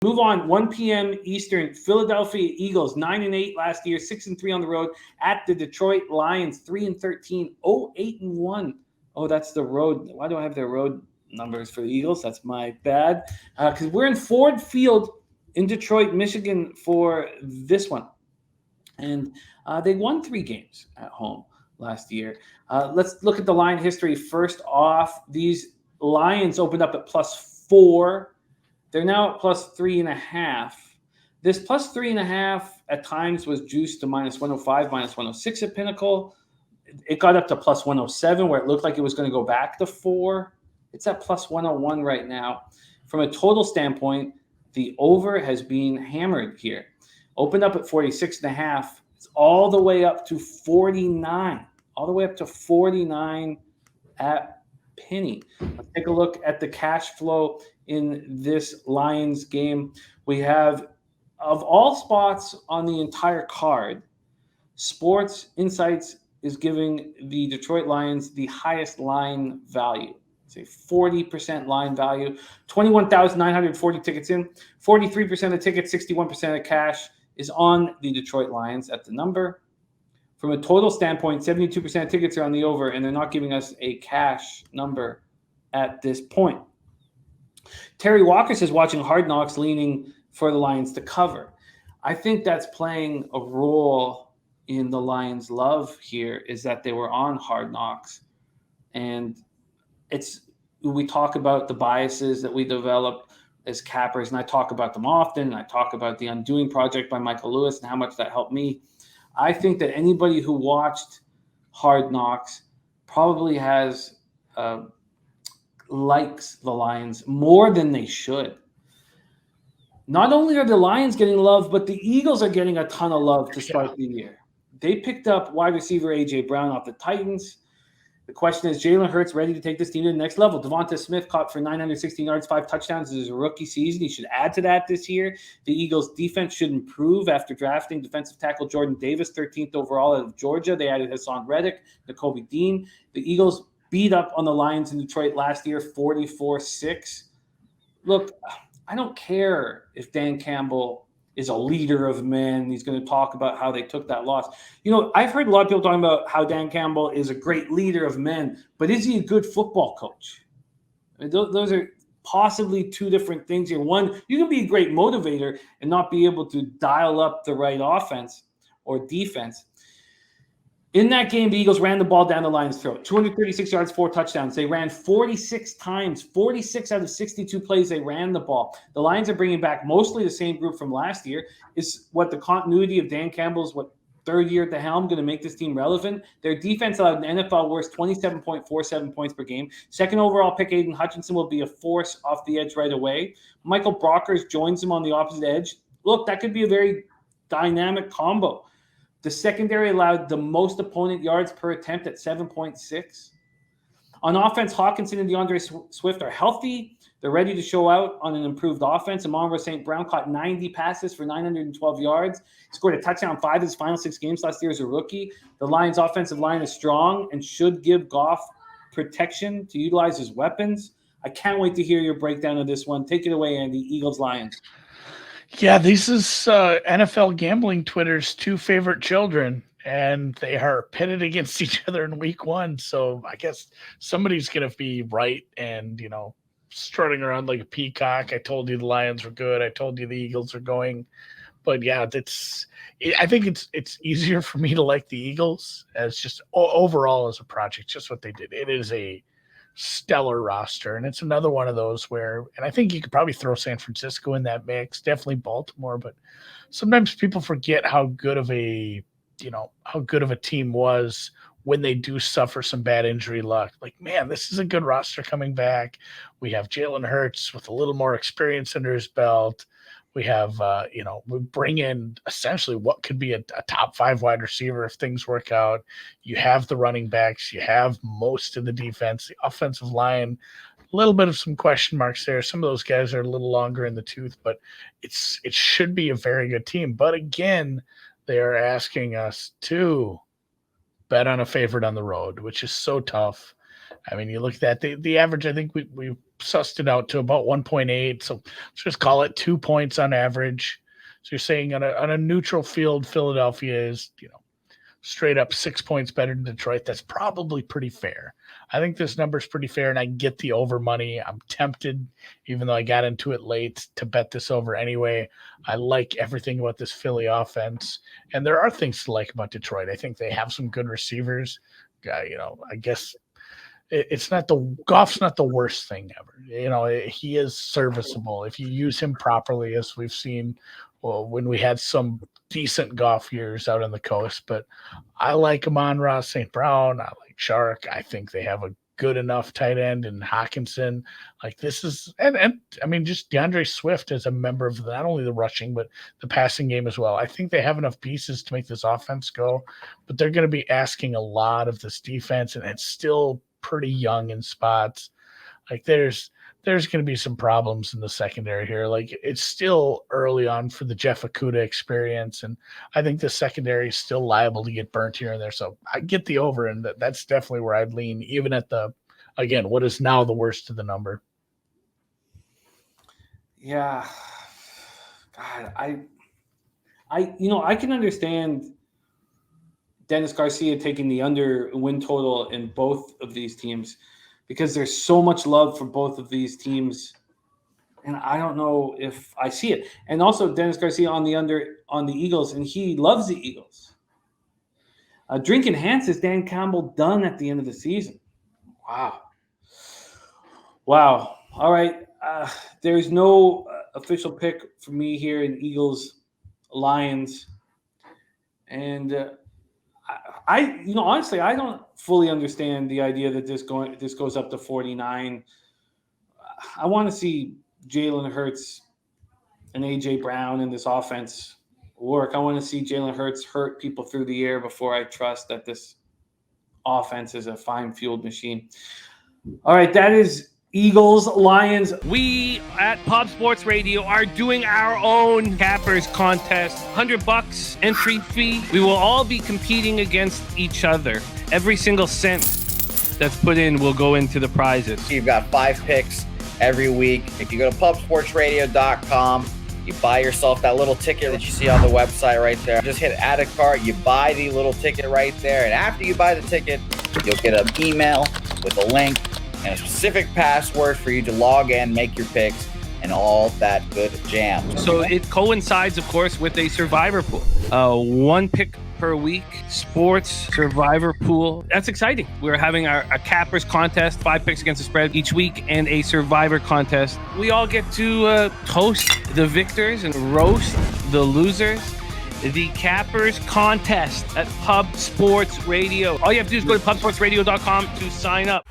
Move on, 1 p.m. Eastern, Philadelphia Eagles, 9-8 last year, 6-3 on the road at the Detroit Lions, 3-13, 0-8-1. Oh, that's the road. Why do I have their road numbers for the Eagles? That's my bad. Because we're in Ford Field in Detroit, Michigan for this one. And they won 3 games at home last year. Let's look at the line history first off. These Lions opened up at +4. They're now at +3.5. This +3.5 at times was juiced to -105, -106 at Pinnacle. It got up to +107 where it looked like it was going to go back to 4. It's at +101 right now. From a total standpoint, the over has been hammered here. Opened up at 46.5. It's all the way up to 49. All the way up to 49 at penny. Let's take a look at the cash flow in this Lions game. We have, of all spots on the entire card, Sports Insights is giving the Detroit Lions the highest line value. It's a 40% line value. 21,940 tickets in. 43% of tickets, 61% of cash is on the Detroit Lions at the number. From a total standpoint, 72% of tickets are on the over, and they're not giving us a cash number at this point. Terry Walker says watching Hard Knocks, leaning for the Lions to cover. I think that's playing a role in the Lions' love here, is that they were on Hard Knocks. And we talk about the biases that we develop as cappers, and I talk about them often. I talk about the Undoing Project by Michael Lewis and how much that helped me. I think that anybody who watched Hard Knocks probably likes the Lions more than they should. Not only are the Lions getting love, but the Eagles are getting a ton of love to start the year. They picked up wide receiver A.J. Brown off the Titans. The question is, Jalen Hurts ready to take this team to the next level? Devonta Smith caught for 916 yards, 5 touchdowns in his rookie season. He should add to that this year. The Eagles' defense should improve after drafting defensive tackle Jordan Davis, 13th overall out of Georgia. They added Hassan Reddick, Nakobe Dean. The Eagles beat up on the Lions in Detroit last year, 44-6. Look, I don't care if Dan Campbell is a leader of men. He's going to talk about how they took that loss. I've heard a lot of people talking about how Dan Campbell is a great leader of men, but is he a good football coach? I mean, those are possibly two different things here. One, you can be a great motivator and not be able to dial up the right offense or defense. In that game, the Eagles ran the ball down the Lions' throat. 236 yards, 4 touchdowns. They ran 46 times. 46 out of 62 plays, they ran the ball. The Lions are bringing back mostly the same group from last year. Is what the continuity of Dan Campbell's third year at the helm going to make this team relevant? Their defense allowed an NFL worst 27.47 points per game. Second overall pick, Aiden Hutchinson, will be a force off the edge right away. Michael Brockers joins him on the opposite edge. Look, that could be a very dynamic combo. The secondary allowed the most opponent yards per attempt at 7.6. On offense, Hawkinson and DeAndre Swift are healthy. They're ready to show out on an improved offense. Amon-Ra St. Brown caught 90 passes for 912 yards. He scored a touchdown 5 of his final 6 games last year as a rookie. The Lions' offensive line is strong and should give Goff protection to utilize his weapons. I can't wait to hear your breakdown of this one. Take it away, Andy. Eagles-Lions. Yeah, this is NFL gambling Twitter's 2 favorite children, and they are pitted against each other in week 1. So I guess somebody's going to be right and, strutting around like a peacock. I told you the Lions were good. I told you the Eagles are going. But yeah, I think it's easier for me to like the Eagles as just overall as a project, just what they did. It is a stellar roster, and it's another one of those where, and I think you could probably throw San Francisco in that mix, definitely Baltimore, but sometimes people forget how good of a team was when they do suffer some bad injury luck. Like, man, this is a good roster coming back. We have Jalen Hurts with a little more experience under his belt. We have, we bring in essentially what could be a top 5 wide receiver if things work out. You have the running backs. You have most of the defense. The offensive line, a little bit of some question marks there. Some of those guys are a little longer in the tooth, but it should be a very good team. But again, they are asking us to bet on a favorite on the road, which is so tough. I mean, you look at that. The average, I think we sussed it out to about 1.8. So let's just call it 2 points on average. So you're saying on a neutral field, Philadelphia is, straight up 6 points better than Detroit. That's probably pretty fair. I think this number is pretty fair, and I get the over money. I'm tempted, even though I got into it late, to bet this over anyway. I like everything about this Philly offense, and there are things to like about Detroit. I think they have some good receivers. I guess Goff's not the worst thing ever. He is serviceable if you use him properly, as we've seen when we had some decent Goff years out on the coast. But I like Amon-Ra St. Brown. I like Shark. I think they have a good enough tight end in Hawkinson. Like this is, and I mean, just DeAndre Swift as a member of not only the rushing, but the passing game as well. I think they have enough pieces to make this offense go, but they're going to be asking a lot of this defense, and it's still pretty young in spots. Like there's going to be some problems in the secondary here. Like it's still early on for the Jeff Okudah experience, and I think the secondary is still liable to get burnt here and there. So I get the over, and that's definitely where I'd lean, even at what is now the worst of the number. Yeah, God, I can understand Dennis Garcia taking the under win total in both of these teams, because there's so much love for both of these teams, and I don't know if I see it. And also Dennis Garcia on the under on the Eagles, and he loves the Eagles. Drink enhances Dan Campbell done at the end of the season. Wow. All right. There's no official pick for me here in Eagles Lions, and honestly, I don't fully understand the idea that this goes up to 49. I want to see Jalen Hurts and AJ Brown in this offense work. I want to see Jalen Hurts hurt people through the air before I trust that this offense is a fine-fueled machine. All right, that is Eagles, Lions. We at Pop Sports Radio are doing our own Cappers contest. $100 entry fee. We will all be competing against each other. Every single cent that's put in will go into the prizes. You've got 5 picks every week. If you go to pubsportsradio.com, you buy yourself that little ticket that you see on the website right there. Just hit add a cart. You buy the little ticket right there. And after you buy the ticket, you'll get an email with a link and a specific password for you to log in, make your picks, and all that good jam. So it coincides, of course, with a survivor pool. 1 pick per week, sports survivor pool. That's exciting. We're having a Cappers contest, 5 picks against the spread each week, and a survivor contest. We all get to toast the victors and roast the losers. The Cappers contest at Pub Sports Radio. All you have to do is go to pubsportsradio.com to sign up.